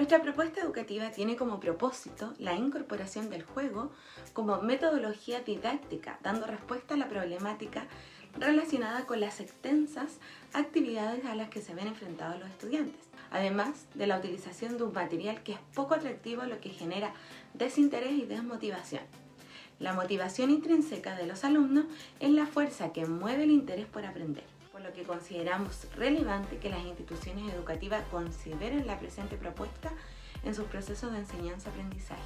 Nuestra propuesta educativa tiene como propósito la incorporación del juego como metodología didáctica, dando respuesta a la problemática relacionada con las extensas actividades a las que se ven enfrentados los estudiantes, además de la utilización de un material que es poco atractivo, lo que genera desinterés y desmotivación. La motivación intrínseca de los alumnos es la fuerza que mueve el interés por aprender, por lo que consideramos relevante que las instituciones educativas consideren la presente propuesta en sus procesos de enseñanza-aprendizaje.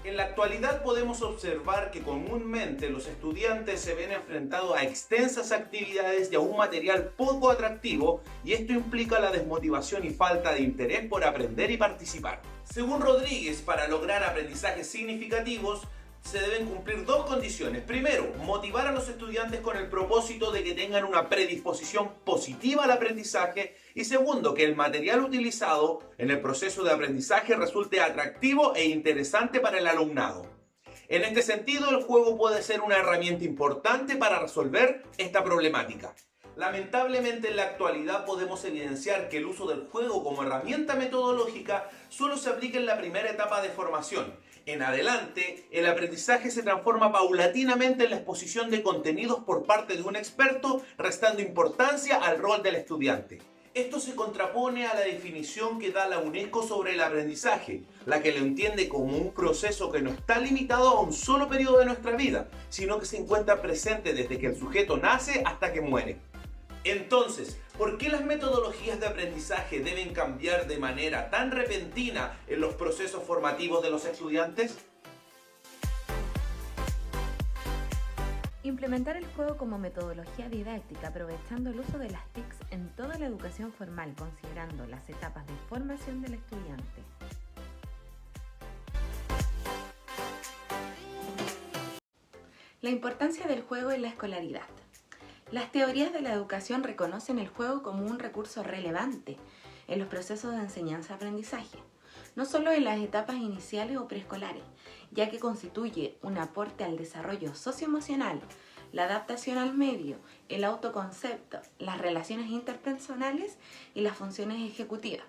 En la actualidad podemos observar que comúnmente los estudiantes se ven enfrentados a extensas actividades y a un material poco atractivo, y esto implica la desmotivación y falta de interés por aprender y participar. Según Rodríguez, para lograr aprendizajes significativos se deben cumplir dos condiciones. Primero, motivar a los estudiantes con el propósito de que tengan una predisposición positiva al aprendizaje. Y segundo, que el material utilizado en el proceso de aprendizaje resulte atractivo e interesante para el alumnado. En este sentido, el juego puede ser una herramienta importante para resolver esta problemática. Lamentablemente, en la actualidad podemos evidenciar que el uso del juego como herramienta metodológica solo se aplica en la primera etapa de formación. En adelante, el aprendizaje se transforma paulatinamente en la exposición de contenidos por parte de un experto, restando importancia al rol del estudiante. Esto se contrapone a la definición que da la UNESCO sobre el aprendizaje, la que lo entiende como un proceso que no está limitado a un solo periodo de nuestra vida, sino que se encuentra presente desde que el sujeto nace hasta que muere. Entonces, ¿por qué las metodologías de aprendizaje deben cambiar de manera tan repentina en los procesos formativos de los estudiantes? Implementar el juego como metodología didáctica aprovechando el uso de las TICs en toda la educación formal, considerando las etapas de formación del estudiante. La importancia del juego en la escolaridad. Las teorías de la educación reconocen el juego como un recurso relevante en los procesos de enseñanza-aprendizaje, no solo en las etapas iniciales o preescolares, ya que constituye un aporte al desarrollo socioemocional, la adaptación al medio, el autoconcepto, las relaciones interpersonales y las funciones ejecutivas.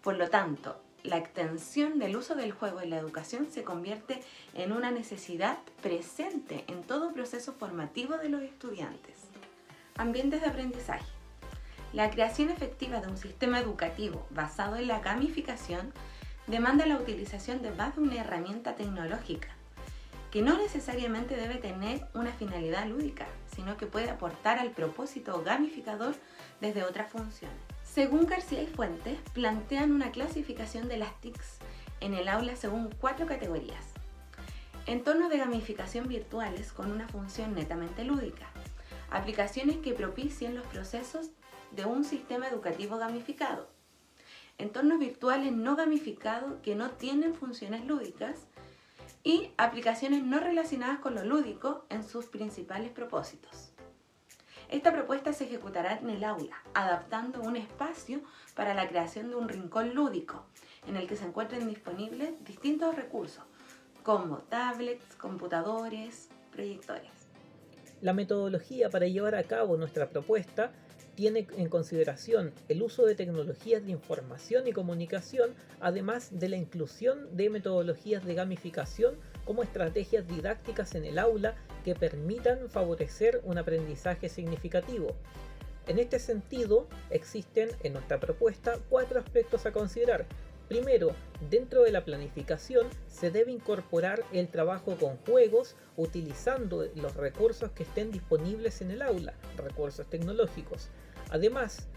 Por lo tanto, la extensión del uso del juego en la educación se convierte en una necesidad presente en todo proceso formativo de los estudiantes. Ambientes de aprendizaje. La creación efectiva de un sistema educativo basado en la gamificación demanda la utilización de más de una herramienta tecnológica, que no necesariamente debe tener una finalidad lúdica, sino que puede aportar al propósito gamificador desde otras funciones. Según García y Fuentes, plantean una clasificación de las TICs en el aula según 4 categorías. Entornos de gamificación virtuales con una función netamente lúdica. Aplicaciones que propicien los procesos de un sistema educativo gamificado. Entornos virtuales no gamificados que no tienen funciones lúdicas y aplicaciones no relacionadas con lo lúdico en sus principales propósitos. Esta propuesta se ejecutará en el aula, adaptando un espacio para la creación de un rincón lúdico en el que se encuentren disponibles distintos recursos como tablets, computadores, proyectores. La metodología para llevar a cabo nuestra propuesta tiene en consideración el uso de tecnologías de información y comunicación, además de la inclusión de metodologías de gamificación como estrategias didácticas en el aula que permitan favorecer un aprendizaje significativo. En este sentido, existen en nuestra propuesta 4 aspectos a considerar. Primero, dentro de la planificación se debe incorporar el trabajo con juegos utilizando los recursos que estén disponibles en el aula, recursos tecnológicos. Además,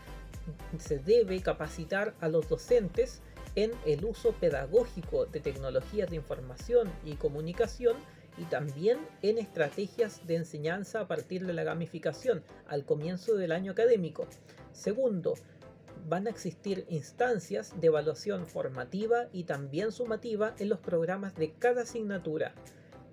se debe capacitar a los docentes en el uso pedagógico de tecnologías de información y comunicación y también en estrategias de enseñanza a partir de la gamificación al comienzo del año académico. Segundo, van a existir instancias de evaluación formativa y también sumativa en los programas de cada asignatura.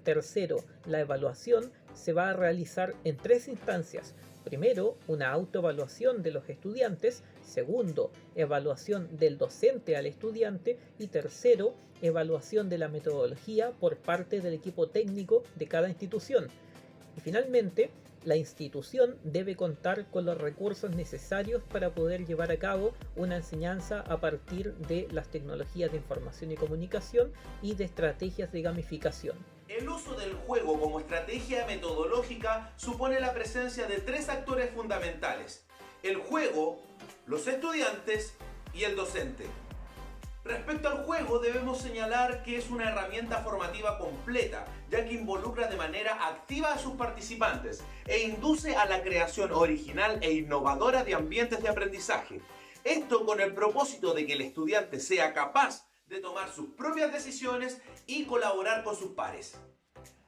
Tercero, la evaluación se va a realizar en 3 instancias. Primero, una autoevaluación de los estudiantes. Segundo, evaluación del docente al estudiante. Y tercero, evaluación de la metodología por parte del equipo técnico de cada institución. Y finalmente, la institución debe contar con los recursos necesarios para poder llevar a cabo una enseñanza a partir de las tecnologías de información y comunicación y de estrategias de gamificación. El uso del juego como estrategia metodológica supone la presencia de tres actores fundamentales: el juego, los estudiantes y el docente. Respecto al juego, debemos señalar que es una herramienta formativa completa, ya que involucra de manera activa a sus participantes e induce a la creación original e innovadora de ambientes de aprendizaje. Esto con el propósito de que el estudiante sea capaz de tomar sus propias decisiones y colaborar con sus pares.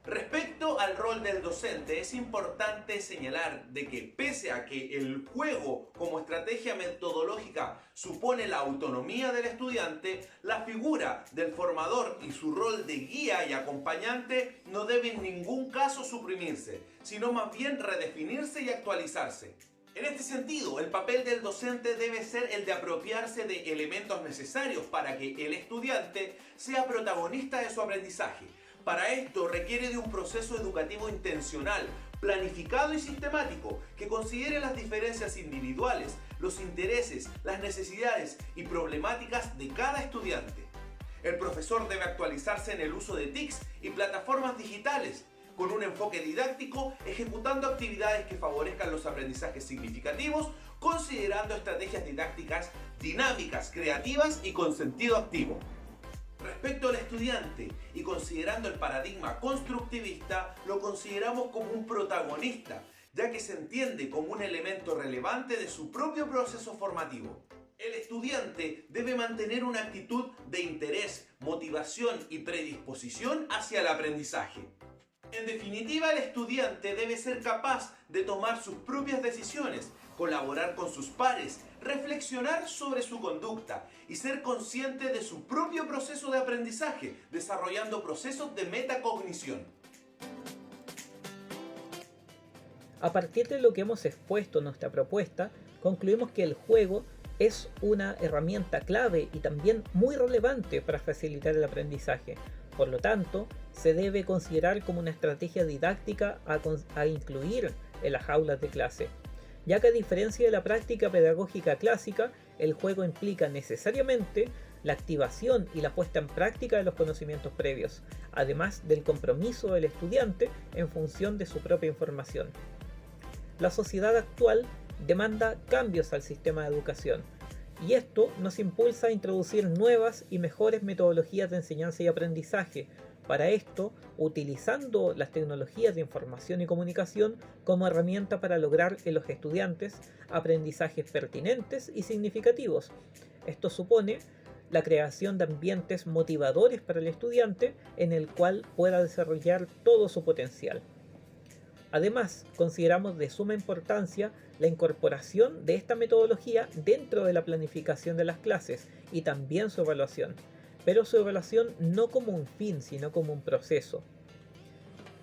Respecto al rol del docente, es importante señalar de que pese a que el juego como estrategia metodológica supone la autonomía del estudiante, la figura del formador y su rol de guía y acompañante no debe en ningún caso suprimirse, sino más bien redefinirse y actualizarse. En este sentido, el papel del docente debe ser el de apropiarse de elementos necesarios para que el estudiante sea protagonista de su aprendizaje. Para esto requiere de un proceso educativo intencional, planificado y sistemático, que considere las diferencias individuales, los intereses, las necesidades y problemáticas de cada estudiante. El profesor debe actualizarse en el uso de TICs y plataformas digitales, con un enfoque didáctico, ejecutando actividades que favorezcan los aprendizajes significativos, considerando estrategias didácticas dinámicas, creativas y con sentido activo. Respecto al estudiante y considerando el paradigma constructivista, lo consideramos como un protagonista, ya que se entiende como un elemento relevante de su propio proceso formativo. El estudiante debe mantener una actitud de interés, motivación y predisposición hacia el aprendizaje. En definitiva, el estudiante debe ser capaz de tomar sus propias decisiones, colaborar con sus pares, reflexionar sobre su conducta y ser consciente de su propio proceso de aprendizaje, desarrollando procesos de metacognición. A partir de lo que hemos expuesto en nuestra propuesta, concluimos que el juego es una herramienta clave y también muy relevante para facilitar el aprendizaje. Por lo tanto, se debe considerar como una estrategia didáctica a incluir en las aulas de clase, ya que a diferencia de la práctica pedagógica clásica, el juego implica necesariamente la activación y la puesta en práctica de los conocimientos previos, además del compromiso del estudiante en función de su propia información. La sociedad actual demanda cambios al sistema de educación, y esto nos impulsa a introducir nuevas y mejores metodologías de enseñanza y aprendizaje. Para esto, utilizando las tecnologías de información y comunicación como herramienta para lograr en los estudiantes aprendizajes pertinentes y significativos. Esto supone la creación de ambientes motivadores para el estudiante en el cual pueda desarrollar todo su potencial. Además, consideramos de suma importancia la incorporación de esta metodología dentro de la planificación de las clases y también su evaluación, pero su evaluación no como un fin, sino como un proceso.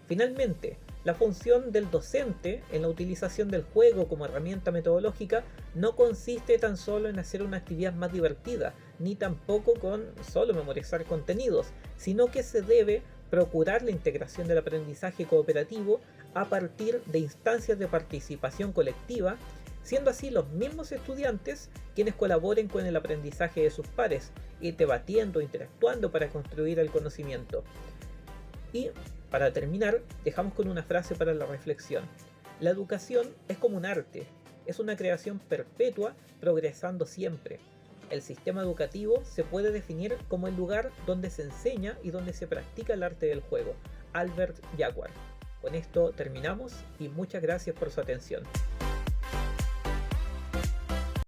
Finalmente, la función del docente en la utilización del juego como herramienta metodológica no consiste tan solo en hacer una actividad más divertida, ni tampoco con solo memorizar contenidos, sino que se debe procurar la integración del aprendizaje cooperativo a partir de instancias de participación colectiva, siendo así los mismos estudiantes quienes colaboren con el aprendizaje de sus pares, ir debatiendo, interactuando para construir el conocimiento. Y para terminar, dejamos con una frase para la reflexión. La educación es como un arte, es una creación perpetua progresando siempre. El sistema educativo se puede definir como el lugar donde se enseña y donde se practica el arte del juego. Albert Jaguar. Con esto terminamos y muchas gracias por su atención.